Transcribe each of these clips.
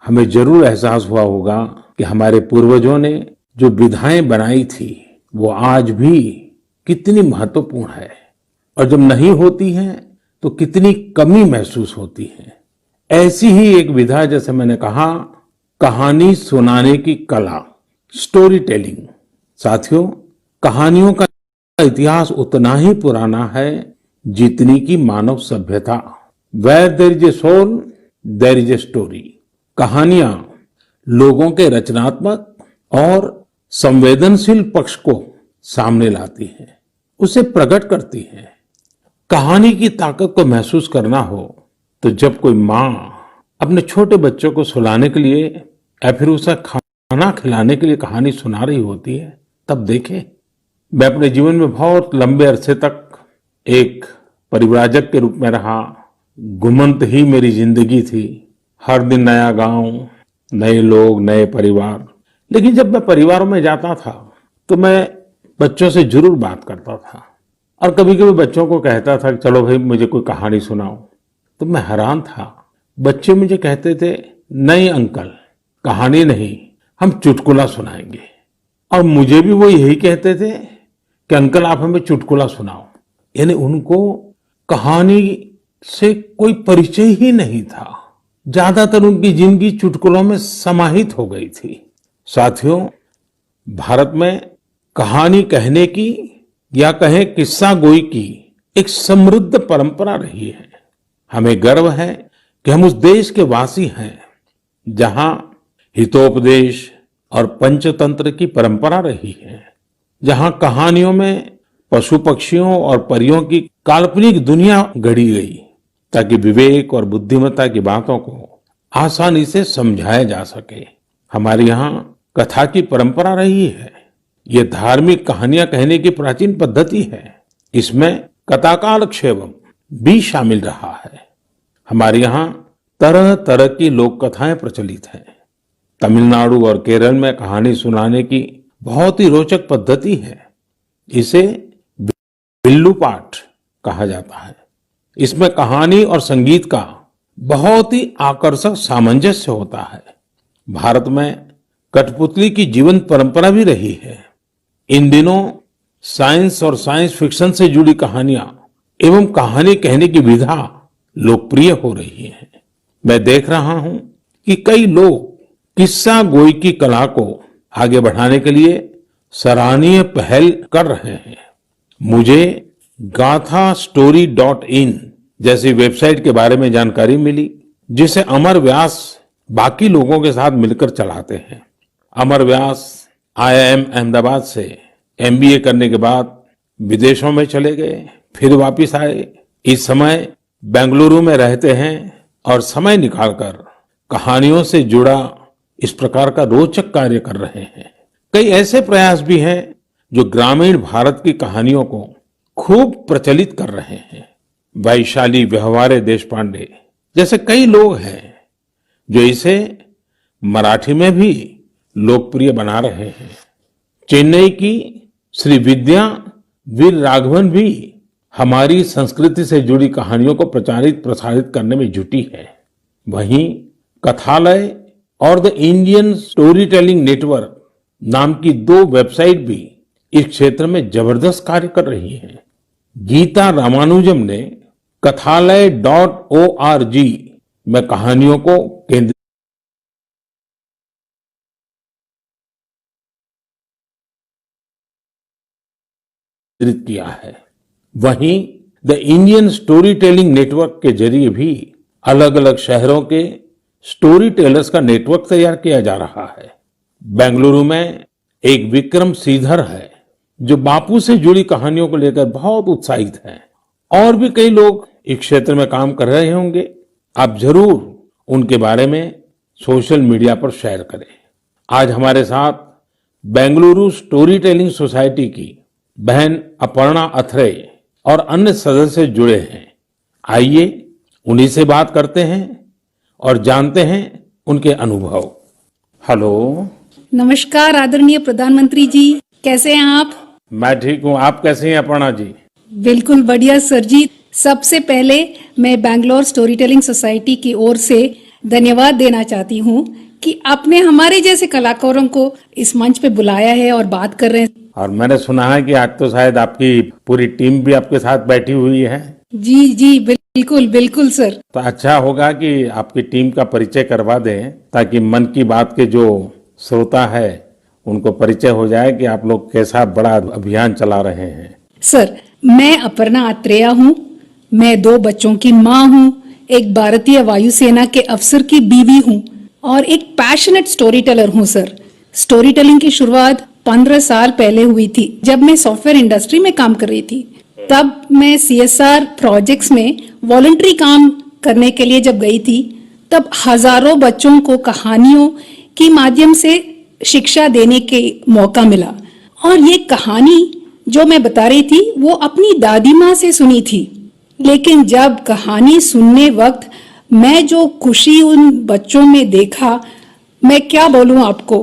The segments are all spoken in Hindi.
हमें जरूर एहसास हुआ होगा कि हमारे पूर्वजों ने जो विधाएं बनाई थी वो आज भी कितनी महत्वपूर्ण है और जब नहीं होती हैं तो कितनी कमी महसूस होती है। ऐसी ही एक विधा, जैसे मैंने कहा, कहानी सुनाने की कला, स्टोरी टेलिंग। साथियों, कहानियों का इतिहास उतना ही पुराना है जितनी की मानव सभ्यता। Where there is a soul there is a story. कहानियां लोगों के रचनात्मक और संवेदनशील पक्ष को सामने लाती हैं, उसे प्रकट करती हैं। कहानी की ताकत को महसूस करना हो तो जब कोई माँ अपने छोटे बच्चों को सुलाने के लिए या फिर उसे खाना खिलाने के लिए कहानी सुना रही होती है, तब देखें। मैं अपने जीवन में बहुत लंबे अरसे तक एक परिव्राजक के रूप में रहा। घुमंत ही मेरी जिंदगी थी। हर दिन नया गांव, नए लोग, नए परिवार। लेकिन जब मैं परिवारों में जाता था तो मैं बच्चों से जरूर बात करता था और कभी कभी बच्चों को कहता था कि चलो भाई मुझे कोई कहानी सुनाओ। तो मैं हैरान था। बच्चे मुझे कहते थे, नहीं अंकल, कहानी नहीं, हम चुटकुला सुनाएंगे। और मुझे भी वो यही कहते थे कि अंकल आप हमें चुटकुला सुनाओ। यानी उनको कहानी से कोई परिचय ही नहीं था। ज्यादातर उनकी जिंदगी चुटकुलों में समाहित हो गई थी। साथियों, भारत में कहानी कहने की या कहें किस्सा गोई की एक समृद्ध परंपरा रही है। हमें गर्व है कि हम उस देश के वासी हैं जहां हितोपदेश और पंचतंत्र की परंपरा रही है, जहां कहानियों में पशु पक्षियों और परियों की काल्पनिक दुनिया गढ़ी गई ताकि विवेक और बुद्धिमत्ता की बातों को आसानी से समझाया जा सके। हमारे यहाँ कथा की परंपरा रही है। ये धार्मिक कहानियां कहने की प्राचीन पद्धति है। इसमें कथाकालक्षेपम भी शामिल रहा है। हमारे यहाँ तरह तरह की लोक कथाएं प्रचलित हैं। तमिलनाडु और केरल में कहानी सुनाने की बहुत ही रोचक पद्धति है। इसे विल्लू पाठ कहा जाता है। इसमें कहानी और संगीत का बहुत ही आकर्षक सामंजस्य होता है। भारत में कठपुतली की जीवंत परंपरा भी रही है। इन दिनों साइंस और साइंस फिक्शन से जुड़ी कहानियां एवं कहानी कहने की विधा लोकप्रिय हो रही है। मैं देख रहा हूं कि कई लोग किस्सा गोई की कला को आगे बढ़ाने के लिए सराहनीय पहल कर रहे हैं। मुझे gaathastory.in जैसी वेबसाइट के बारे में जानकारी मिली, जिसे अमर व्यास बाकी लोगों के साथ मिलकर चलाते हैं। अमर व्यास IIM अहमदाबाद से MBA करने के बाद विदेशों में चले गए, फिर वापिस आए। इस समय बेंगलुरु में रहते हैं और समय निकालकर कहानियों से जुड़ा इस प्रकार का रोचक कार्य कर रहे हैं। कई ऐसे प्रयास भी हैं जो ग्रामीण भारत की कहानियों को खूब प्रचलित कर रहे हैं। वैशाली व्यवहारे देशपांडे जैसे कई लोग हैं जो इसे मराठी में भी लोकप्रिय बना रहे हैं। चेन्नई की श्री विद्या वीर राघवन भी हमारी संस्कृति से जुड़ी कहानियों को प्रचारित प्रसारित करने में जुटी है। वहीं कथालय और the Indian story telling network नाम की 2 वेबसाइट भी इस क्षेत्र में जबरदस्त कार्य कर रही हैं। गीता रामानुजम ने kathalaya.org में कहानियों को केंद्रित किया है। वहीं the Indian story telling network के जरिए भी अलग अलग शहरों के स्टोरी टेलर्स का नेटवर्क तैयार किया जा रहा है। बेंगलुरु में एक विक्रम श्रीधर है जो बापू से जुड़ी कहानियों को लेकर बहुत उत्साहित हैं। और भी कई लोग इस क्षेत्र में काम कर रहे होंगे। आप जरूर उनके बारे में सोशल मीडिया पर शेयर करें। आज हमारे साथ बेंगलुरु स्टोरी टेलिंग सोसाइटी की बहन अपर्णा अथरे और अन्य सदस्य जुड़े हैं। आइए उन्हीं से बात करते हैं और जानते हैं उनके अनुभव। हेलो। नमस्कार आदरणीय प्रधानमंत्री जी, कैसे हैं आप? मैं ठीक हूँ, आप कैसे हैं अपर्णा जी? बिल्कुल बढ़िया सर जी। सबसे पहले मैं बैंगलोर स्टोरी टेलिंग सोसाइटी की ओर से धन्यवाद देना चाहती हूँ कि आपने हमारे जैसे कलाकारों को इस मंच पे बुलाया है और बात कर रहे हैं। और मैंने सुना है कि आज तो शायद आपकी पूरी टीम भी आपके साथ बैठी हुई है। जी जी बिल्कुल बिल्कुल सर। तो अच्छा होगा कि आपकी टीम का परिचय करवा दें ताकि मन की बात के जो श्रोता है उनको परिचय हो जाए कि आप लोग कैसा बड़ा अभियान चला रहे हैं। सर मैं अपर्णा आत्रेया हूँ। मैं 2 बच्चों की माँ हूँ, एक भारतीय वायुसेना के अफसर की बीवी हूँ और एक पैशनेट स्टोरी टेलर हूँ सर। स्टोरी टेलिंग की शुरुआत 15 साल पहले हुई थी जब मैं सॉफ्टवेयर इंडस्ट्री में काम कर रही थी। तब मैं CSR प्रोजेक्ट्स में वॉलंटरी काम करने के लिए जब गई थी तब हजारों बच्चों को कहानियों के माध्यम से शिक्षा देने के मौका मिला। और ये कहानी जो मैं बता रही थी वो अपनी दादी माँ से सुनी थी, लेकिन जब कहानी सुनने वक्त मैं जो खुशी उन बच्चों में देखा, मैं क्या बोलूं आपको,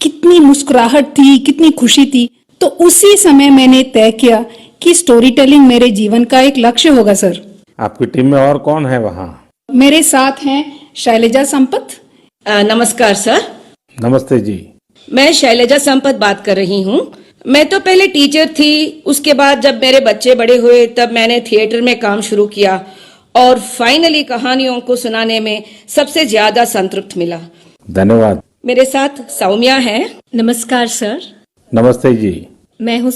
कितनी मुस्कुराहट थी, कितनी खुशी थी। तो उसी समय मैंने तय किया कि स्टोरी टेलिंग मेरे जीवन का एक लक्ष्य होगा सर। आपकी टीम में और कौन है वहाँ? मेरे साथ हैं शैलजा संपत। नमस्कार सर। नमस्ते जी। मैं शैलजा संपत बात कर रही हूँ। मैं तो पहले टीचर थी, उसके बाद जब मेरे बच्चे बड़े हुए तब मैंने थिएटर में काम शुरू किया और फाइनली कहानियों को सुनाने में सबसे ज्यादा संतृप्त मिला। धन्यवाद। मेरे साथ सौम्या है। नमस्कार सर। नमस्ते जी। मैं हूँ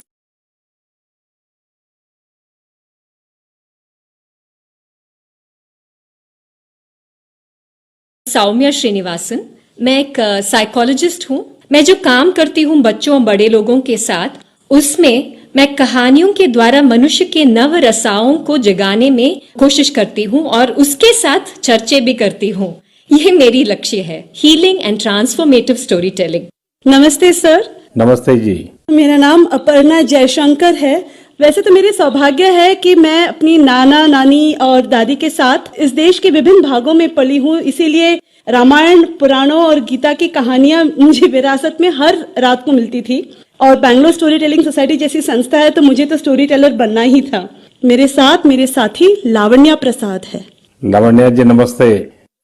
सौम्या श्रीनिवासन। मैं एक साइकोलॉजिस्ट हूँ। मैं जो काम करती हूँ बच्चों और बड़े लोगों के साथ, उसमें मैं कहानियों के द्वारा मनुष्य के नव रसाओं को जगाने में कोशिश करती हूँ और उसके साथ चर्चे भी करती हूँ। ये मेरी लक्ष्य है, healing and transformative story telling. नमस्ते सर। नमस्ते जी। मेरा नाम अपर्णा जयशंकर है। वैसे तो मेरे सौभाग्य है कि मैं अपनी नाना नानी और दादी के साथ इस देश के विभिन्न भागों में पली हूँ, इसीलिए रामायण, पुराणों और गीता की कहानियां मुझे विरासत में हर रात को मिलती थी। और बैंगलोर स्टोरी टेलिंग सोसाइटी जैसी संस्था है तो मुझे तो स्टोरी टेलर बनना ही था। मेरे साथ मेरे साथी लावण्या प्रसाद है। लावण्या जी नमस्ते।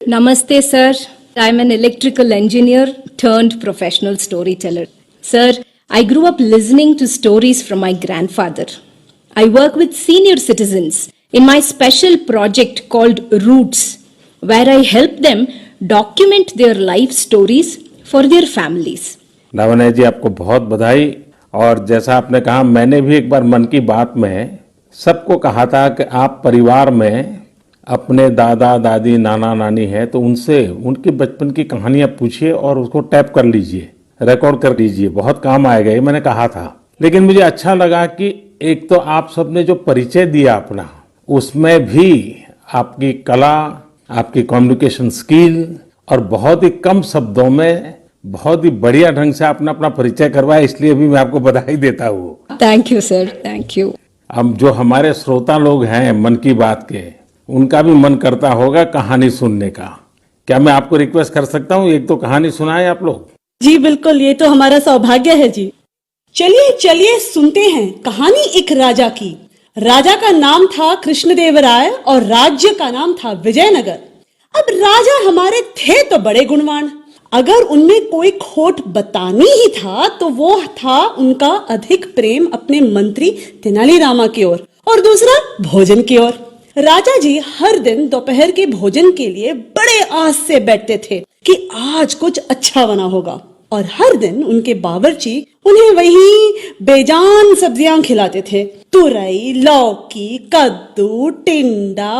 नमस्ते sir. I am an electrical engineer turned professional storyteller. Sir, I grew up listening to stories from my grandfather. I work with senior citizens in my special project called Roots, where I help them document their life stories for their families. Lavanya ji आपको बहुत बधाई। और जैसा आपने कहा, मैंने भी एक बार मन की बात में सबको कहा था कि आप परिवार में अपने दादा दादी नाना नानी है तो उनसे उनके बचपन की कहानियां पूछिए और उसको टैप कर लीजिए, रिकॉर्ड कर लीजिए, बहुत काम आएगा, ये मैंने कहा था। लेकिन मुझे अच्छा लगा कि एक तो आप सबने जो परिचय दिया अपना, उसमें भी आपकी कला, आपकी कम्युनिकेशन स्किल और बहुत ही कम शब्दों में बहुत ही बढ़िया ढंग से आपने अपना परिचय करवाया, इसलिए भी मैं आपको बधाई देता हूँ। Thank you sir, thank you. अब जो हमारे श्रोता लोग हैं मन की बात के, उनका भी मन करता होगा कहानी सुनने का। क्या मैं आपको रिक्वेस्ट कर सकता हूँ, एक तो कहानी सुनाएं आप लोग? जी बिल्कुल, ये तो हमारा सौभाग्य है जी। चलिए चलिए सुनते हैं कहानी एक राजा की। राजा का नाम था कृष्णदेवराय और राज्य का नाम था विजयनगर। अब राजा हमारे थे तो बड़े गुणवान, अगर उनमें कोई खोट बतानी ही था तो वो था उनका अधिक प्रेम अपने मंत्री तेनालीरामा की ओर और दूसरा भोजन की ओर। राजा जी हर दिन दोपहर के भोजन के लिए बड़े आस से बैठते थे कि आज कुछ अच्छा बना होगा, और हर दिन उनके बावर्ची उन्हें वही बेजान सब्जियां खिलाते थे। तुरई, लौकी, कद्दू, टिंडा।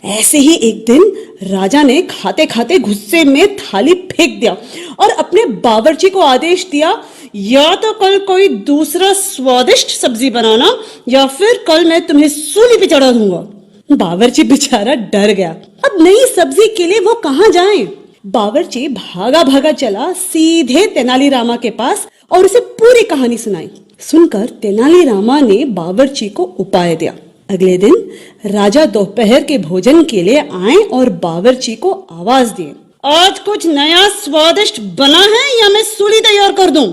ऐसे ही एक दिन राजा ने खाते खाते गुस्से में थाली फेंक दिया और अपने बावर्ची को आदेश दिया, या तो कल कोई दूसरा स्वादिष्ट सब्जी बनाना या फिर कल मैं तुम्हें सूली पे चढ़ा दूंगा। बावर्ची बेचारा डर गया। अब नई सब्जी के लिए वो कहाँ जाए? बावर्ची भागा भागा चला सीधे तेनालीरामा के पास और उसे पूरी कहानी सुनाई। सुनकर तेनालीरामा ने बावर्ची को उपाय दिया। अगले दिन राजा दोपहर के भोजन के लिए आए और बावर्ची को आवाज दिए, आज कुछ नया स्वादिष्ट बना है या मैं सूली तैयार कर दूं?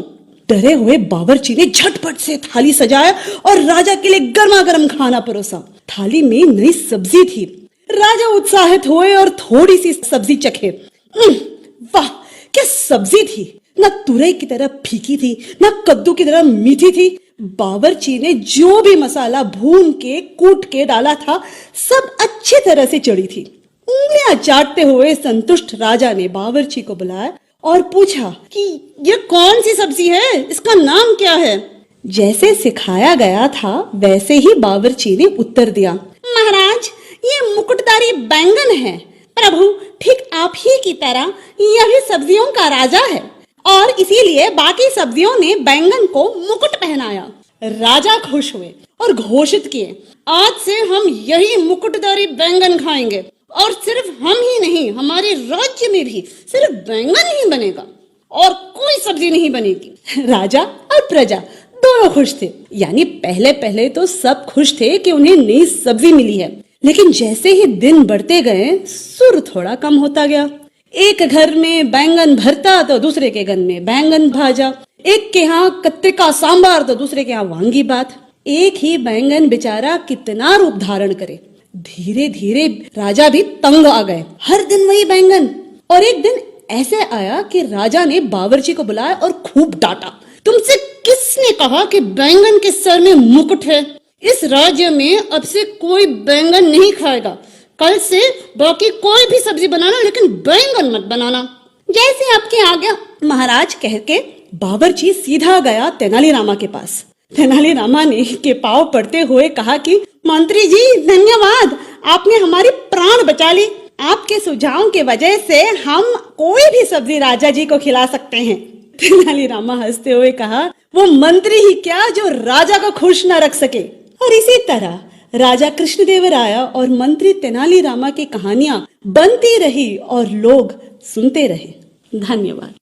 डरे हुए बावर्ची ने झटपट से थाली सजाया और राजा के लिए गर्मा गर्म खाना परोसा। थाली में नई सब्जी थी, राजा उत्साहित हुए और थोड़ी सी सब्जी चखे। वाह, क्या सब्जी थी! ना तुरई की तरह फीकी थी, ना कद्दू की तरह मीठी थी। बावर्ची ने जो भी मसाला भून के कूट के डाला था, सब अच्छी तरह से चढ़ी थी। उंगलियां चाटते हुए संतुष्ट राजा ने बावर्ची को बुलाया और पूछा कि ये कौन सी सब्जी है, इसका नाम क्या है? जैसे सिखाया गया था वैसे ही बावर्ची ने उत्तर दिया, महाराज, ये मुकुटधारी बैंगन है। प्रभु, ठीक आप ही की तरह यह भी सब्जियों का राजा है और इसीलिए बाकी सब्जियों ने बैंगन को मुकुट पहनाया। राजा खुश हुए और घोषित किए, आज से हम यही मुकुटधारी बैंगन खाएंगे और सिर्फ हम ही नहीं, हमारे राज्य में भी सिर्फ बैंगन ही बनेगा और कोई सब्जी नहीं बनेगी। राजा और प्रजा दोनों खुश थे। यानी पहले पहले तो सब खुश थे कि उन्हें नई सब्जी मिली है, लेकिन जैसे ही दिन बढ़ते गए सुर थोड़ा कम होता गया। एक घर में बैंगन भरता तो दूसरे के घर में बैंगन भाजा, एक के यहाँ कत्तिका सांबार तो दूसरे के यहाँ वांगी बात। एक ही बैंगन बेचारा कितना रूप धारण करे। धीरे धीरे राजा भी तंग आ गए, हर दिन वही बैंगन। और एक दिन ऐसे आया कि राजा ने बावर्ची को बुलाया और खूब डांटा, तुमसे किसने कहा कि बैंगन के सर में मुकुट है? इस राज्य में अब से कोई बैंगन नहीं खाएगा। कल से बाकी कोई भी सब्जी बनाना, लेकिन बैंगन मत बनाना। जैसे आपके आज्ञा महाराज, कह के बावर्ची सीधा गया तेनालीरामा के पास। तेनालीरामा ने के पांव पड़ते हुए कहा कि मंत्री जी धन्यवाद, आपने हमारी प्राण बचा ली। आपके सुझाव की वजह से हम कोई भी सब्जी राजा जी को खिला सकते हैं। तेनालीरामा हंसते हुए कहा, वो मंत्री ही क्या जो राजा को खुश न रख सके। और इसी तरह राजा कृष्णदेवराय और मंत्री तेनालीरामा की कहानियां बनती रही और लोग सुनते रहे। धन्यवाद।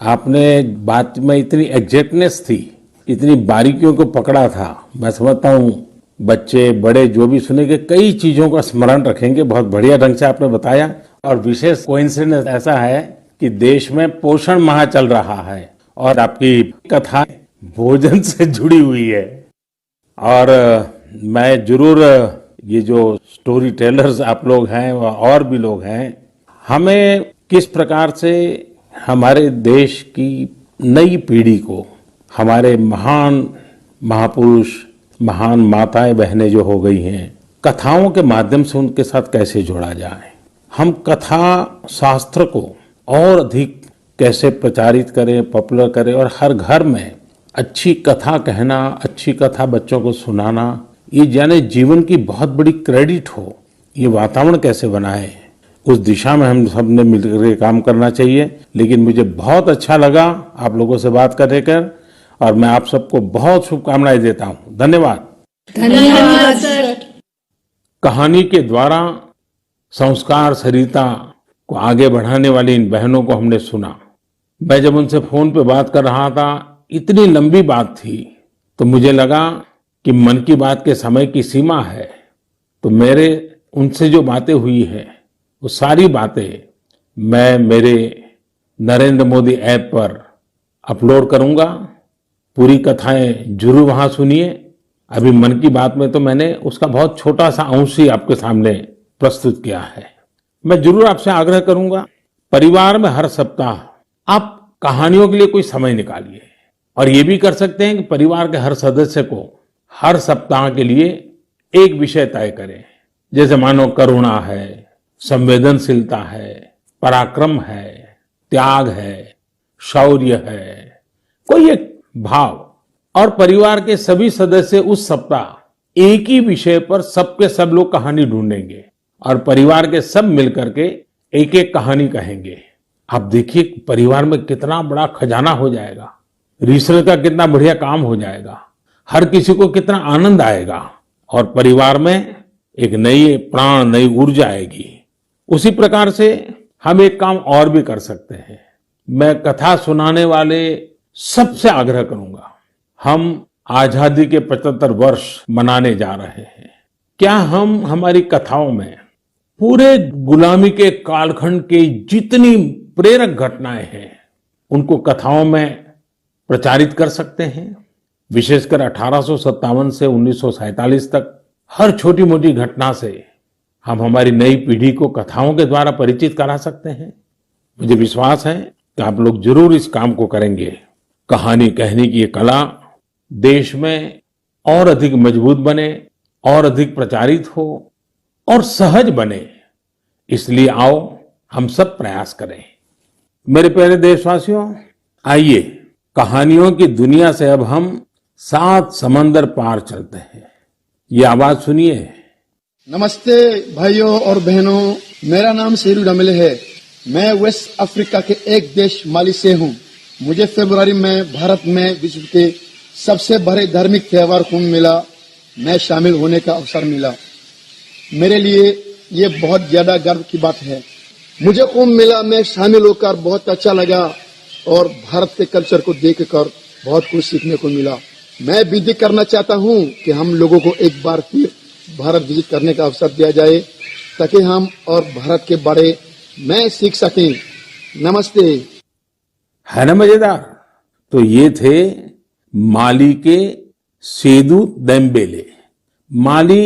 आपने बात में इतनी एग्जैक्टनेस थी, इतनी बारीकियों को पकड़ा था। मैं समझता हूँ बच्चे बड़े जो भी सुनेंगे कई चीजों का स्मरण रखेंगे। बहुत बढ़िया ढंग से आपने बताया। और विशेष कोइंसिडेंस ऐसा है कि देश में पोषण माह चल रहा है और आपकी कथा भोजन से जुड़ी हुई है। और मैं जरूर ये जो स्टोरी टेलर्स आप लोग हैं और भी लोग हैं, हमें किस प्रकार से हमारे देश की नई पीढ़ी को हमारे महान महापुरुष, महान माताएं बहनें जो हो गई हैं, कथाओं के माध्यम से उनके साथ कैसे जोड़ा जाए। हम कथा शास्त्र को और अधिक कैसे प्रचारित करें, पॉपुलर करें और हर घर में अच्छी कथा कहना, अच्छी कथा बच्चों को सुनाना, ये जाने जीवन की बहुत बड़ी क्रेडिट हो। ये वातावरण कैसे बनाए, उस दिशा में हम सब ने मिलकर काम करना चाहिए। लेकिन मुझे बहुत अच्छा लगा आप लोगों से बात कर और मैं आप सबको बहुत शुभकामनाएं देता हूं। धन्यवाद। धन्यवाद सर। कहानी के द्वारा संस्कार सरिता को आगे बढ़ाने वाली इन बहनों को हमने सुना। मैं जब उनसे फोन पे बात कर रहा था, इतनी लंबी बात थी, तो मुझे लगा कि मन की बात के समय की सीमा है, तो मेरे उनसे जो बातें हुई है वो सारी बातें मैं मेरे नरेंद्र मोदी ऐप पर अपलोड करूंगा। पूरी कथाएं जरूर वहां सुनिए। अभी मन की बात में तो मैंने उसका बहुत छोटा सा अंश ही आपके सामने प्रस्तुत किया है। मैं जरूर आपसे आग्रह करूंगा, परिवार में हर सप्ताह आप कहानियों के लिए कोई समय निकालिए। और ये भी कर सकते हैं कि परिवार के हर सदस्य को हर सप्ताह के लिए एक विषय तय करें। जैसे मानो करुणा है, संवेदनशीलता है, पराक्रम है, त्याग है, शौर्य है, कोई एक भाव। और परिवार के सभी सदस्य उस सप्ताह एक ही विषय पर सबके सब लोग कहानी ढूंढेंगे और परिवार के सब मिलकर के एक एक कहानी कहेंगे। आप देखिए परिवार में कितना बड़ा खजाना हो जाएगा, रिसर्च का कितना बढ़िया काम हो जाएगा, हर किसी को कितना आनंद आएगा और परिवार में एक नई प्राण, नई ऊर्जा आएगी। उसी प्रकार से हम एक काम और भी कर सकते हैं। मैं कथा सुनाने वाले सबसे आग्रह करूंगा, हम आजादी के 75 वर्ष मनाने जा रहे हैं। क्या हम हमारी कथाओं में पूरे गुलामी के कालखंड के जितनी प्रेरक घटनाएं हैं उनको कथाओं में प्रचारित कर सकते हैं? विशेषकर 1857 से 1947 तक हर छोटी मोटी घटना से हम हमारी नई पीढ़ी को कथाओं के द्वारा परिचित करा सकते हैं। मुझे विश्वास है कि आप लोग जरूर इस काम को करेंगे। कहानी कहने की ये कला देश में और अधिक मजबूत बने, और अधिक प्रचारित हो और सहज बने, इसलिए आओ हम सब प्रयास करें। मेरे प्यारे देशवासियों, आइए कहानियों की दुनिया से अब हम 7 समंदर पार चलते हैं। ये आवाज सुनिए। नमस्ते भाइयों और बहनों, मेरा नाम शेरू डमेले है। मैं वेस्ट अफ्रीका के एक देश माली से हूँ। मुझे फरवरी में भारत में विश्व के सबसे बड़े धार्मिक त्योहार कुंभ मेला में शामिल होने का अवसर मिला। मेरे लिए ये बहुत ज्यादा गर्व की बात है। मुझे कुंभ मेला में शामिल होकर बहुत अच्छा लगा और भारत के कल्चर को देखकर बहुत कुछ सीखने को मिला। मैं विनती करना चाहता हूँ कि हम लोगों को एक बार फिर भारत विजिट करने का अवसर दिया जाए ताकि हम और भारत के बारे में सीख सकें। नमस्ते। है ना मजेदार? तो ये थे माली के सेदू देम्बेले। माली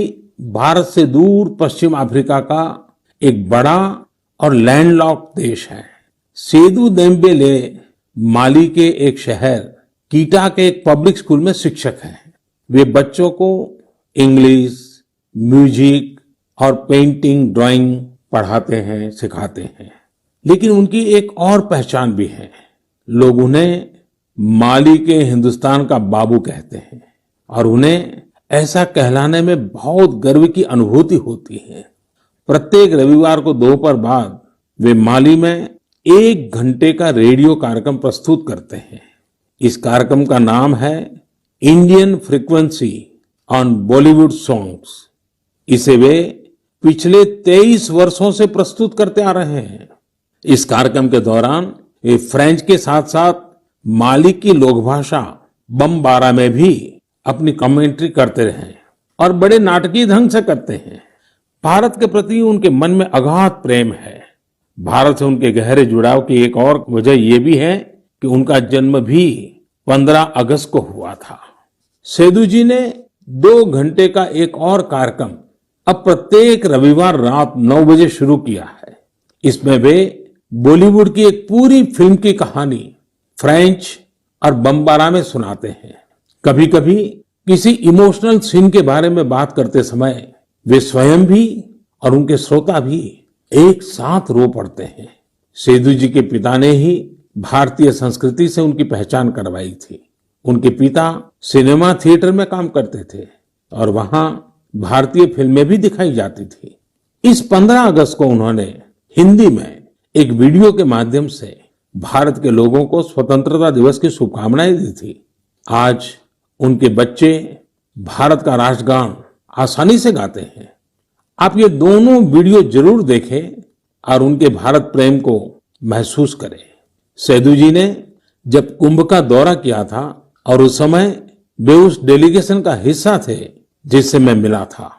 भारत से दूर पश्चिम अफ्रीका का एक बड़ा और लैंडलॉक्ड देश है। सेदू देम्बेले माली के एक शहर कीटा के एक पब्लिक स्कूल में शिक्षक हैं। वे बच्चों को इंग्लिश, म्यूजिक और पेंटिंग, ड्राइंग पढ़ाते हैं, सिखाते हैं। लेकिन उनकी एक और पहचान भी है। लोग उन्हें माली के हिंदुस्तान का बाबू कहते हैं और उन्हें ऐसा कहलाने में बहुत गर्व की अनुभूति होती है। प्रत्येक रविवार को दोपहर बाद वे माली में 1 घंटे का रेडियो कार्यक्रम प्रस्तुत करते हैं। इस कार्यक्रम का नाम है Indian frequency on Bollywood songs. इसे वे पिछले 23 वर्षों से प्रस्तुत करते आ रहे हैं। इस कार्यक्रम के दौरान वे फ्रेंच के साथ साथ माली की लोक भाषा बमबारा में भी अपनी कमेंट्री करते रहे और बड़े नाटकीय ढंग से करते हैं। भारत के प्रति उनके मन में अगाध प्रेम है। भारत से उनके गहरे जुड़ाव की एक और वजह यह भी है कि उनका जन्म भी 15 अगस्त को हुआ था। सेदू जी ने 2 घंटे का एक और कार्यक्रम अब प्रत्येक रविवार रात 9 बजे शुरू किया है। इसमें वे बॉलीवुड की एक पूरी फिल्म की कहानी फ्रेंच और बमबारा में सुनाते हैं। कभी कभी किसी इमोशनल सीन के बारे में बात करते समय वे स्वयं भी और उनके श्रोता भी एक साथ रो पड़ते हैं। सेदू जी के पिता ने ही भारतीय संस्कृति से उनकी पहचान करवाई थी। उनके पिता सिनेमा थिएटर में काम करते थे और वहां भारतीय फिल्में भी दिखाई जाती थी। इस 15 अगस्त को उन्होंने हिंदी में एक वीडियो के माध्यम से भारत के लोगों को स्वतंत्रता दिवस की शुभकामनाएं दी थी। आज उनके बच्चे भारत का राष्ट्रगान आसानी से गाते हैं। आप ये दोनों वीडियो जरूर देखें और उनके भारत प्रेम को महसूस करें। सेदू जी ने जब कुंभ का दौरा किया था और उस समय वे उस डेलीगेशन का हिस्सा थे जिससे मैं मिला था।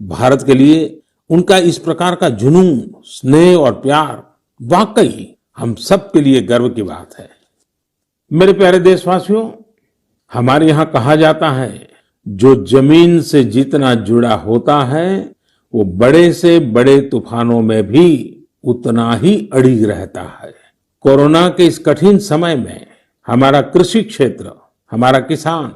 भारत के लिए उनका इस प्रकार का जुनून, स्नेह और प्यार वाकई हम सब के लिए गर्व की बात है। मेरे प्यारे देशवासियों, हमारे यहाँ कहा जाता है, जो जमीन से जितना जुड़ा होता है वो बड़े से बड़े तूफानों में भी उतना ही अड़िग रहता है। कोरोना के इस कठिन समय में हमारा कृषि क्षेत्र, हमारा किसान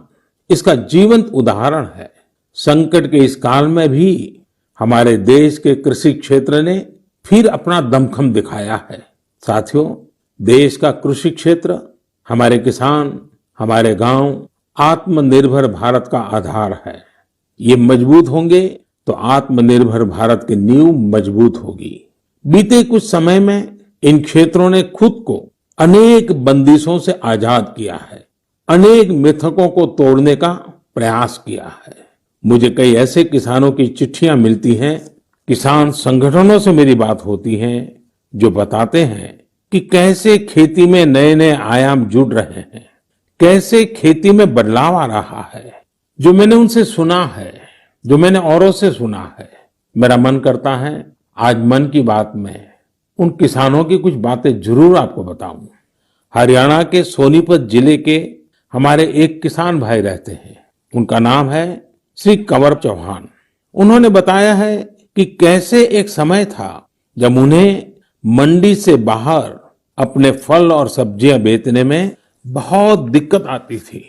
इसका जीवंत उदाहरण है। संकट के इस काल में भी हमारे देश के कृषि क्षेत्र ने फिर अपना दमखम दिखाया है। साथियों, देश का कृषि क्षेत्र, हमारे किसान, हमारे गांव आत्मनिर्भर भारत का आधार है। ये मजबूत होंगे तो आत्मनिर्भर भारत की नींव मजबूत होगी। बीते कुछ समय में इन क्षेत्रों ने खुद को अनेक बंदिशों से आजाद किया है, अनेक मिथकों को तोड़ने का प्रयास किया है। मुझे कई ऐसे किसानों की चिट्ठियां मिलती हैं, किसान संगठनों से मेरी बात होती है जो बताते हैं कि कैसे खेती में नए नए आयाम जुड़ रहे हैं, कैसे खेती में बदलाव आ रहा है। जो मैंने उनसे सुना है, जो मैंने औरों से सुना है, मेरा मन करता है आज मन की बात में उन किसानों की कुछ बातें जरूर आपको बताऊं। हरियाणा के सोनीपत जिले के हमारे एक किसान भाई रहते हैं। उनका नाम है श्री कंवर चौहान। उन्होंने बताया है कि कैसे एक समय था जब उन्हें मंडी से बाहर अपने फल और सब्जियां बेचने में बहुत दिक्कत आती थी।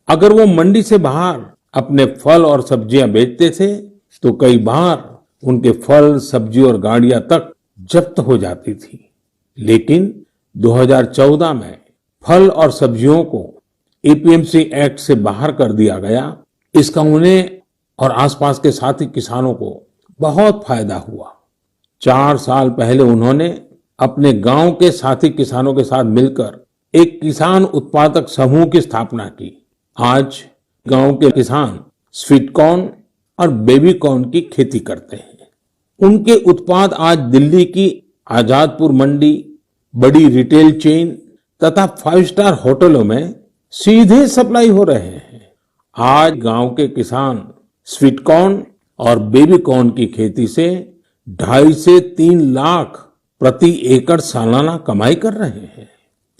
अगर वो मंडी से बाहर अपने फल और सब्जियां बेचते थे तो कई बार उनके फल, सब्जी और गाड़ियां तक जब्त हो जाती थी। लेकिन 2014 में फल और सब्जियों को एपीएमसी एक्ट से बाहर कर दिया गया। इसका उन्हें और आसपास के साथी किसानों को बहुत फायदा हुआ। 4 साल पहले उन्होंने अपने गांव के साथी किसानों के साथ मिलकर एक किसान उत्पादक समूह की स्थापना की। आज गांव के किसान स्वीट कॉर्न और बेबी कॉर्न की खेती करते हैं। उनके उत्पाद आज दिल्ली की आजादपुर मंडी, बड़ी रिटेल चेन तथा 5 स्टार होटलों में सीधे सप्लाई हो रहे हैं। आज गांव के किसान स्वीट कॉर्न और बेबी कॉर्न की खेती से 2.5 से 3 लाख प्रति एकड़ सालाना कमाई कर रहे हैं।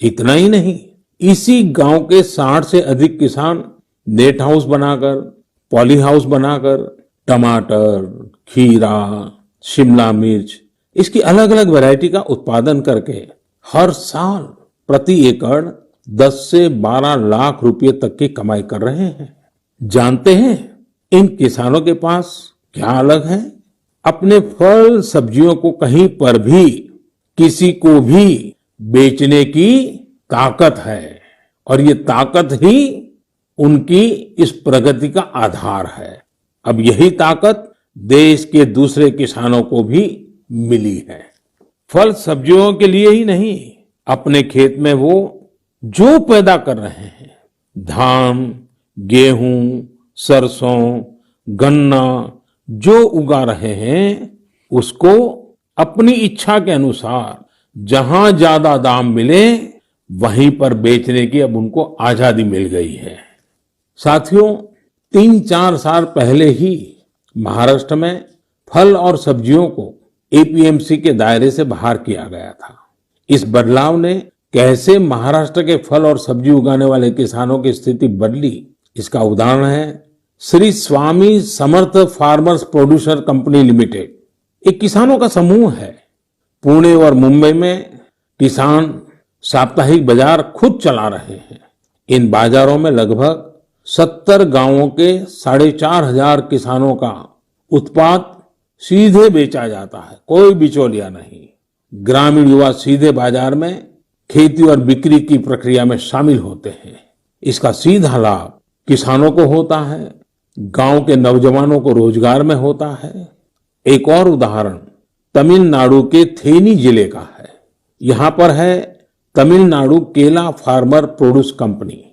इतना ही नहीं, इसी गांव के 60 से अधिक किसान नेट हाउस बनाकर, पॉली हाउस बनाकर टमाटर, खीरा, शिमला मिर्च, इसकी अलग अलग वैरायटी का उत्पादन करके हर साल प्रति एकड़ 10 से 12 लाख रुपए तक की कमाई कर रहे हैं। जानते हैं इन किसानों के पास क्या अलग है? अपने फल सब्जियों को कहीं पर भी किसी को भी बेचने की ताकत है और ये ताकत ही उनकी इस प्रगति का आधार है। अब यही ताकत देश के दूसरे किसानों को भी मिली है। फल सब्जियों के लिए ही नहीं, अपने खेत में वो जो पैदा कर रहे हैं, धान, गेहूं, सरसों, गन्ना जो उगा रहे हैं, उसको अपनी इच्छा के अनुसार जहां ज्यादा दाम मिले वहीं पर बेचने की अब उनको आजादी मिल गई है। साथियों, 3-4 साल पहले ही महाराष्ट्र में फल और सब्जियों को एपीएमसी के दायरे से बाहर किया गया था। इस बदलाव ने कैसे महाराष्ट्र के फल और सब्जी उगाने वाले किसानों की स्थिति बदली, इसका उदाहरण है Shri Swami Samarth farmers producer company limited. एक किसानों का समूह है। पुणे और मुंबई में किसान साप्ताहिक बाजार खुद चला रहे हैं। इन बाजारों में लगभग 70 गांवों के 4,500 किसानों का उत्पाद सीधे बेचा जाता है, कोई बिचौलिया नहीं। ग्रामीण युवा सीधे बाजार में खेती और बिक्री की प्रक्रिया में शामिल होते हैं। इसका सीधा लाभ किसानों को होता है, गांव के नौजवानों को रोजगार में होता है। एक और उदाहरण तमिलनाडु के थेनी जिले का है। यहां पर है तमिलनाडु केला फार्मर प्रोड्यूस कंपनी।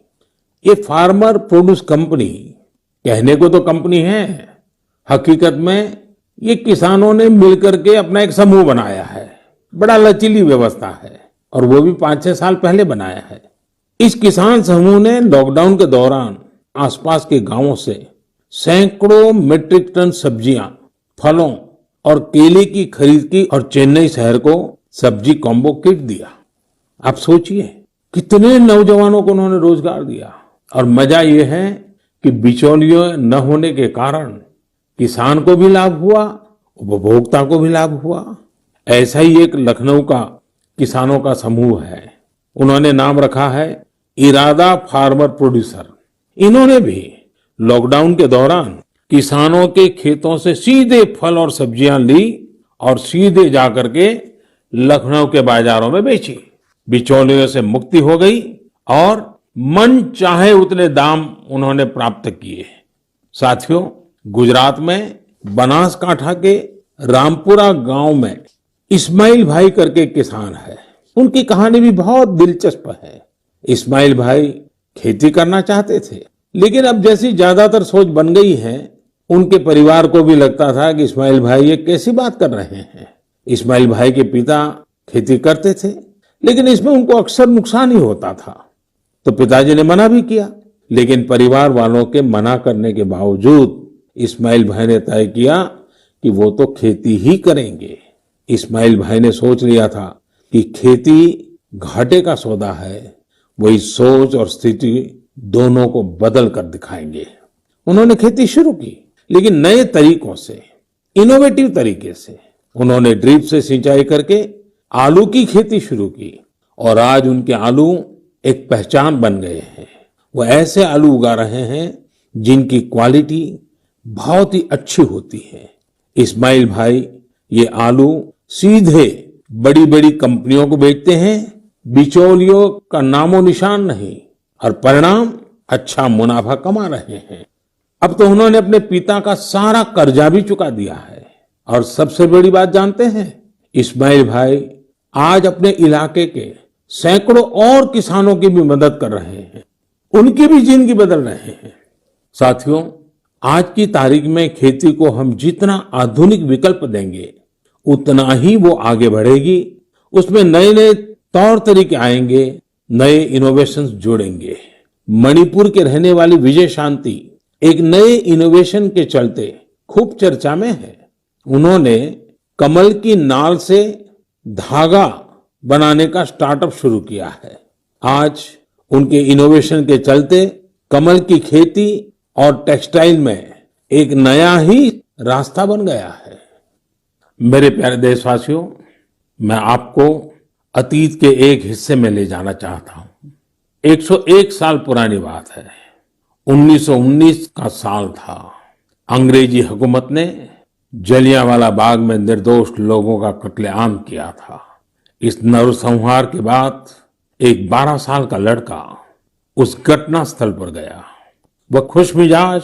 ये फार्मर प्रोड्यूस कंपनी कहने को तो कंपनी है, हकीकत में ये किसानों ने मिलकर के अपना एक समूह बनाया है। बड़ा लचीली व्यवस्था है और वो भी 5-6 साल पहले बनाया है। इस किसान समूह ने लॉकडाउन के दौरान आसपास के गांवों से सैकड़ों मीट्रिक टन सब्जियां, फलों और केले की खरीद की और चेन्नई शहर को सब्जी कॉम्बो किट दिया। आप सोचिए कितने नौजवानों को उन्होंने रोजगार दिया। और मजा ये है कि बिचौलियों न होने के कारण किसान को भी लाभ हुआ, उपभोक्ता को भी लाभ हुआ। ऐसा ही एक लखनऊ का किसानों का समूह है। उन्होंने नाम रखा है इरादा फार्मर प्रोड्यूसर। इन्होंने भी लॉकडाउन के दौरान किसानों के खेतों से सीधे फल और सब्जियां ली और सीधे जाकर के लखनऊ के बाजारों में बेची। बिचौलियों से मुक्ति हो गई और मन चाहे उतने दाम उन्होंने प्राप्त किए। साथियों, गुजरात में बनासकांठा के रामपुरा गांव में इस्माइल भाई करके किसान है। उनकी कहानी भी बहुत दिलचस्प है। इस्माइल भाई खेती करना चाहते थे, लेकिन अब जैसी ज्यादातर सोच बन गई है, उनके परिवार को भी लगता था कि इस्माइल भाई ये कैसी बात कर रहे हैं। इस्माइल भाई के पिता खेती करते थे, लेकिन इसमें उनको अक्सर नुकसान ही होता था। तो पिताजी ने मना भी किया, लेकिन परिवार वालों के मना करने के बावजूद इस्माइल भाई ने तय किया कि वो तो खेती ही करेंगे। इस्माइल भाई ने सोच लिया था कि खेती घाटे का सौदा है। वही सोच और स्थिति दोनों को बदल कर दिखाएंगे। उन्होंने खेती शुरू की, लेकिन नए तरीकों से। इनोवेटिव तरीके से उन्होंने ड्रिप से सिंचाई करके आलू की खेती शुरू की और आज उनके आलू एक पहचान बन गए हैं। वो ऐसे आलू उगा रहे हैं जिनकी क्वालिटी बहुत ही अच्छी होती है। इस्माइल भाई ये आलू सीधे बड़ी बड़ी कंपनियों को बेचते हैं, बिचौलियों का नामो निशान नहीं, और परिणाम अच्छा मुनाफा कमा रहे हैं। अब तो उन्होंने अपने पिता का सारा कर्जा भी चुका दिया है। और सबसे बड़ी बात जानते हैं, इस्माइल भाई आज अपने इलाके के सैकड़ों और किसानों की भी मदद कर रहे हैं, उनकी भी जिंदगी बदल रहे हैं। साथियों, आज की तारीख में खेती को हम जितना आधुनिक विकल्प देंगे उतना ही वो आगे बढ़ेगी। उसमें नए नए तौर तरीके आएंगे, नए इनोवेशंस जुड़ेंगे। मणिपुर के रहने वाली विजय शांति एक नए इनोवेशन के चलते खूब चर्चा में है। उन्होंने कमल की नाल से धागा बनाने का स्टार्टअप शुरू किया है। आज उनके इनोवेशन के चलते कमल की खेती और टेक्सटाइल में एक नया ही रास्ता बन गया है। मेरे प्यारे देशवासियों, मैं आपको अतीत के एक हिस्से में ले जाना चाहता हूं। 101 साल पुरानी बात है। 1919 का साल था। अंग्रेजी हुकूमत ने जलियांवाला बाग में निर्दोष लोगों का कत्लेआम किया था। इस नरसंहार के बाद एक 12 साल का लड़का उस घटना स्थल पर गया। वह खुशमिजाज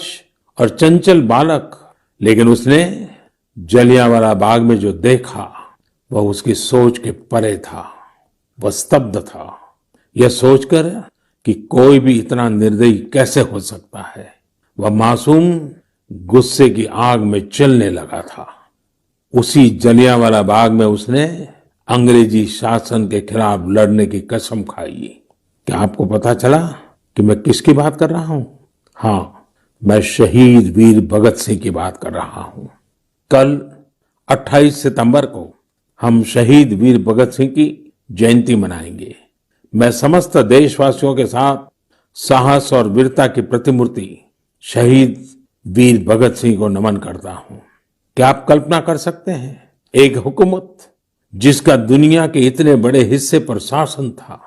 और चंचल बालक, लेकिन उसने जलियांवाला बाग में जो देखा वह उसकी सोच के परे था। वह स्तब्ध था, यह सोचकर कि कोई भी इतना निर्दयी कैसे हो सकता है। वह मासूम गुस्से की आग में जलने लगा था। उसी जलियांवाला बाग में उसने अंग्रेजी शासन के खिलाफ लड़ने की कसम खाई। क्या आपको पता चला कि मैं किसकी बात कर रहा हूं? हाँ, मैं शहीद वीर भगत सिंह की बात कर रहा हूं। कल 28 सितंबर को हम शहीद वीर भगत सिंह की जयंती मनाएंगे। मैं समस्त देशवासियों के साथ साहस और वीरता की प्रतिमूर्ति शहीद वीर भगत सिंह को नमन करता हूं। क्या आप कल्पना कर सकते हैं, एक हुकूमत जिसका दुनिया के इतने बड़े हिस्से पर शासन था,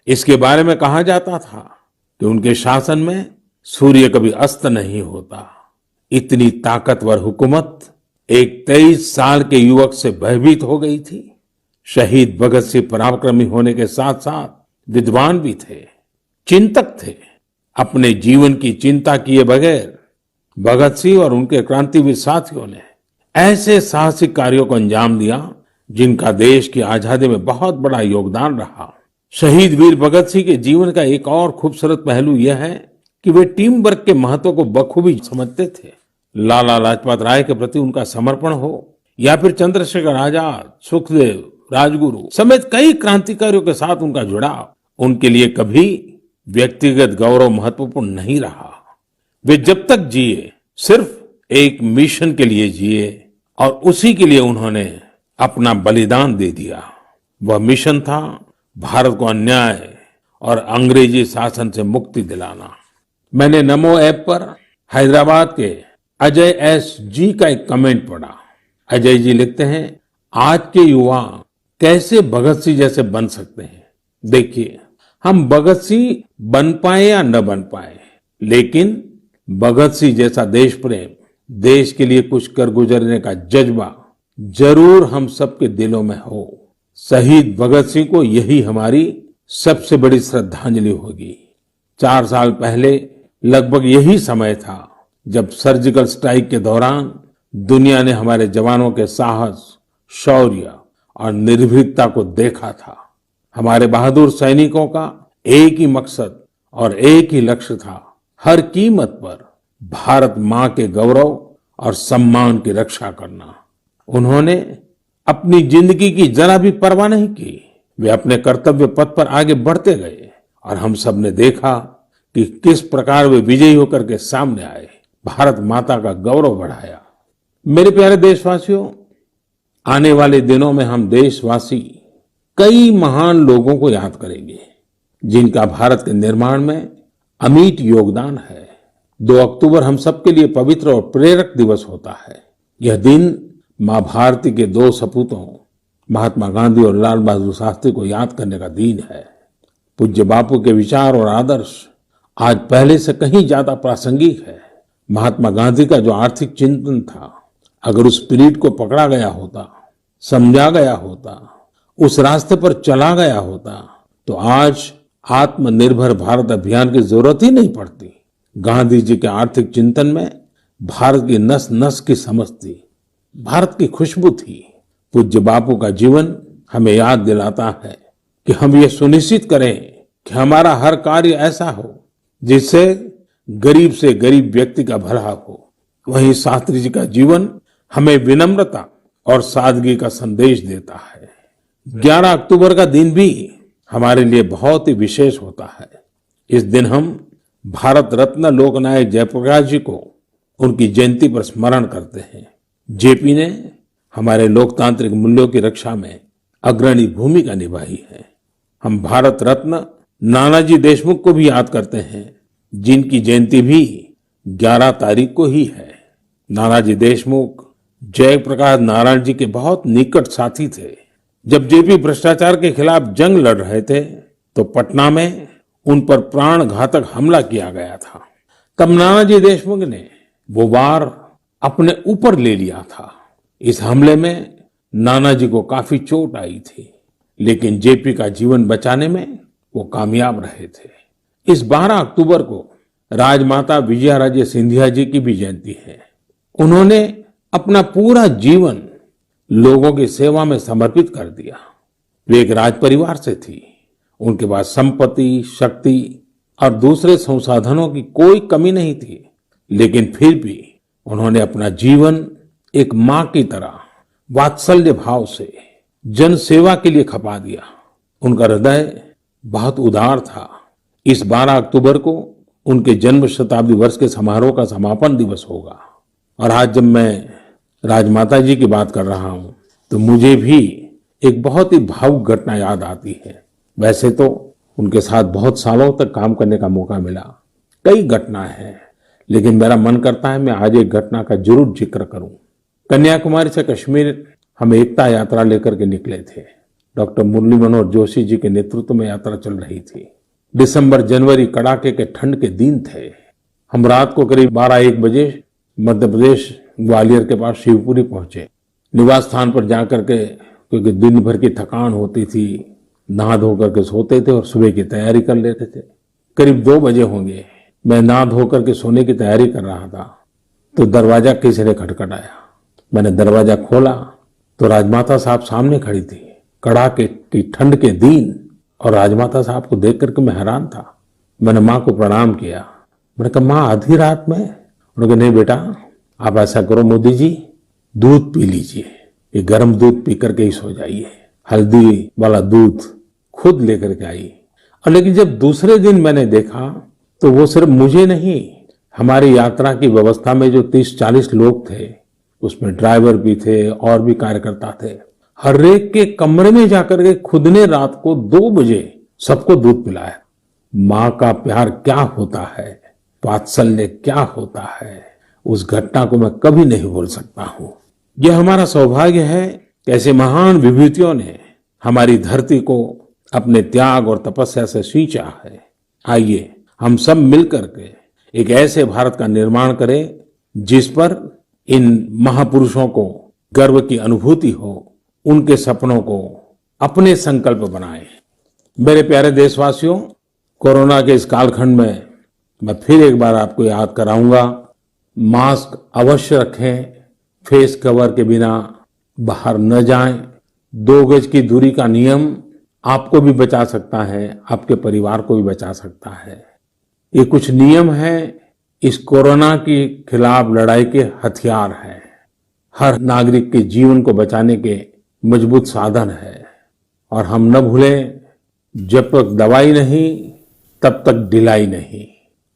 इसके बारे में कहा जाता था कि उनके शासन में सूर्य कभी अस्त नहीं होता। इतनी ताकतवर हुकूमत एक 23 साल के युवक से भयभीत हो गई थी। शहीद भगत सिंह पराक्रमी होने के साथ साथ विद्वान भी थे, चिंतक थे। अपने जीवन की चिंता किए बगैर भगत सिंह और उनके क्रांतिवीर साथियों ने ऐसे साहसिक कार्यों को अंजाम दिया जिनका देश की आजादी में बहुत बड़ा योगदान रहा। शहीद वीर भगत सिंह के जीवन का एक और खूबसूरत पहलू यह है कि वे टीम वर्क के महत्व को बखूबी समझते थे। लाला लाजपत राय के प्रति उनका समर्पण हो या फिर चंद्रशेखर आजाद, सुखदेव, राजगुरु समेत कई क्रांतिकारियों के साथ उनका जुड़ाव उनके लिए कभी व्यक्तिगत गौरव महत्वपूर्ण नहीं रहा। वे जब तक जिए सिर्फ एक मिशन के लिए जिए और उसी के लिए उन्होंने अपना बलिदान दे दिया। वह मिशन था भारत को अन्याय और अंग्रेजी शासन से मुक्ति दिलाना। मैंने नमो ऐप पर हैदराबाद के अजय एस जी का एक कमेंट पढ़ा। अजय जी लिखते हैं, आज के युवा कैसे भगत सिंह जैसे बन सकते हैं। देखिए, हम भगत सिंह बन पाए या न बन पाए, लेकिन भगत सिंह जैसा देश प्रेम, देश के लिए कुछ कर गुजरने का जज्बा जरूर हम सबके दिलों में हो। शहीद भगत सिंह को यही हमारी सबसे बड़ी श्रद्धांजलि होगी। 4 साल पहले लगभग यही समय था जब सर्जिकल स्ट्राइक के दौरान दुनिया ने हमारे जवानों के साहस, शौर्य और निर्भीकता को देखा था। हमारे बहादुर सैनिकों का एक ही मकसद और एक ही लक्ष्य था, हर कीमत पर भारत मां के गौरव और सम्मान की रक्षा करना। उन्होंने अपनी जिंदगी की जरा भी परवाह नहीं की। वे अपने कर्तव्य पथ पर आगे बढ़ते गए और हम सब ने देखा कि किस प्रकार वे विजयी होकर के सामने आए, भारत माता का गौरव बढ़ाया। मेरे प्यारे देशवासियों, आने वाले दिनों में हम देशवासी कई महान लोगों को याद करेंगे जिनका भारत के निर्माण में अमिट योगदान है। 2 अक्टूबर हम सबके लिए पवित्र और प्रेरक दिवस होता है। यह दिन माँ भारती के दो सपूतों महात्मा गांधी और लाल बहादुर शास्त्री को याद करने का दिन है। पूज्य बापू के विचार और आदर्श आज पहले से कहीं ज्यादा प्रासंगिक है। महात्मा गांधी का जो आर्थिक चिंतन था, अगर उस स्पिरिट को पकड़ा गया होता, समझा गया होता, उस रास्ते पर चला गया होता, तो आज आत्मनिर्भर भारत अभियान की जरूरत ही नहीं पड़ती। गांधी जी के आर्थिक चिंतन में भारत की नस नस की समझ थी, भारत की खुशबू थी। पूज्य बापू का जीवन हमें याद दिलाता है कि हम ये सुनिश्चित करें कि हमारा हर कार्य ऐसा हो जिससे गरीब से गरीब व्यक्ति का भला हो। वहीं शास्त्री जी का जीवन हमें विनम्रता और सादगी का संदेश देता है। 11 अक्टूबर का दिन भी हमारे लिए बहुत ही विशेष होता है। इस दिन हम भारत रत्न लोकनायक जयप्रकाश जी को उनकी जयंती पर स्मरण करते हैं। जेपी ने हमारे लोकतांत्रिक मूल्यों की रक्षा में अग्रणी भूमिका निभाई है। हम भारत रत्न नानाजी देशमुख को भी याद करते हैं, जिनकी जयंती भी 11 तारीख को ही है। नानाजी देशमुख जयप्रकाश नारायण जी के बहुत निकट साथी थे। जब जेपी भ्रष्टाचार के खिलाफ जंग लड़ रहे थे तो पटना में उन पर प्राण घातक हमला किया गया था। तब नानाजी देशमुख ने वो वार अपने ऊपर ले लिया था। इस हमले में नानाजी को काफी चोट आई थी, लेकिन जेपी का जीवन बचाने में वो कामयाब रहे थे। इस 12 अक्टूबर को राजमाता विजयाराजे सिंधिया जी की भी जयंती है। उन्होंने अपना पूरा जीवन लोगों की सेवा में समर्पित कर दिया। वे एक राज परिवार से थी। उनके पास संपत्ति, शक्ति और दूसरे संसाधनों की कोई कमी नहीं थी, लेकिन फिर भी उन्होंने अपना जीवन एक मां की तरह वात्सल्य भाव से जन सेवा के लिए खपा दिया। उनका हृदय बहुत उदार था। इस 12 अक्टूबर को उनके जन्म शताब्दी वर्ष के समारोह का समापन दिवस होगा। और आज जब मैं राजमाता जी की बात कर रहा हूं तो मुझे भी एक बहुत ही भावुक घटना याद आती है। वैसे तो उनके साथ बहुत सालों तक काम करने का मौका मिला, कई घटनाएं हैं, लेकिन मेरा मन करता है मैं आज एक घटना का जरूर जिक्र करूं। कन्याकुमारी से कश्मीर हम एकता यात्रा लेकर के निकले थे। डॉक्टर मुरली मनोहर जोशी जी के नेतृत्व में यात्रा चल रही थी। दिसंबर जनवरी कड़ाके के ठंड के दिन थे। हम रात को करीब 12-1 बजे मध्य प्रदेश ग्वालियर के पास शिवपुरी पहुंचे। निवास स्थान पर जाकर के, क्योंकि दिन भर की थकान होती थी, नहा धो करके सोते थे और सुबह की तैयारी कर लेते थे। करीब 2 बजे होंगे, मैं नहा धो करके सोने की तैयारी कर रहा था तो दरवाजा किसी ने खटखटाया। मैंने दरवाजा खोला तो राजमाता साहब सामने खड़ी थी। कड़ाके की ठंड के दिन और राजमाता साहब को देख करके मैं हैरान था। मैंने माँ को प्रणाम किया। मैंने कहा, माँ आधी रात में? उन्होंने कहा, नहीं बेटा, आप ऐसा करो मोदी जी, दूध पी लीजिए, ये गर्म दूध पी करके ही सो जाइए। हल्दी वाला दूध खुद लेकर के आई। और लेकिन जब दूसरे दिन मैंने देखा तो वो सिर्फ मुझे नहीं, हमारी यात्रा की व्यवस्था में जो 30-40 लोग थे, उसमें ड्राइवर भी थे और भी कार्यकर्ता थे, हर एक के कमरे में जाकर के खुद ने रात को 2 बजे सबको दूध पिलाया। माँ का प्यार क्या होता है, वात्सल्य क्या होता है, उस घटना को मैं कभी नहीं भूल सकता हूं। यह हमारा सौभाग्य है कि ऐसे महान विभूतियों ने हमारी धरती को अपने त्याग और तपस्या से सींचा है। आइए हम सब मिलकर के एक ऐसे भारत का निर्माण करें जिस पर इन महापुरुषों को गर्व की अनुभूति हो, उनके सपनों को अपने संकल्प बनाएं। मेरे प्यारे देशवासियों, कोरोना के इस कालखंड में मैं फिर एक बार आपको याद कराऊंगा, मास्क अवश्य रखें, फेस कवर के बिना बाहर न जाएं। 2 गज की दूरी का नियम आपको भी बचा सकता है, आपके परिवार को भी बचा सकता है। ये कुछ नियम हैं, इस कोरोना के खिलाफ लड़ाई के हथियार हैं। हर नागरिक के जीवन को बचाने के मजबूत साधन है। और हम न भूलें, जब तक दवाई नहीं तब तक ढिलाई नहीं।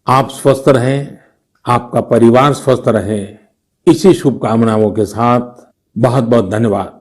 आप स्वस्थ रहें, आपका परिवार स्वस्थ रहे, इसी शुभकामनाओं के साथ बहुत बहुत धन्यवाद।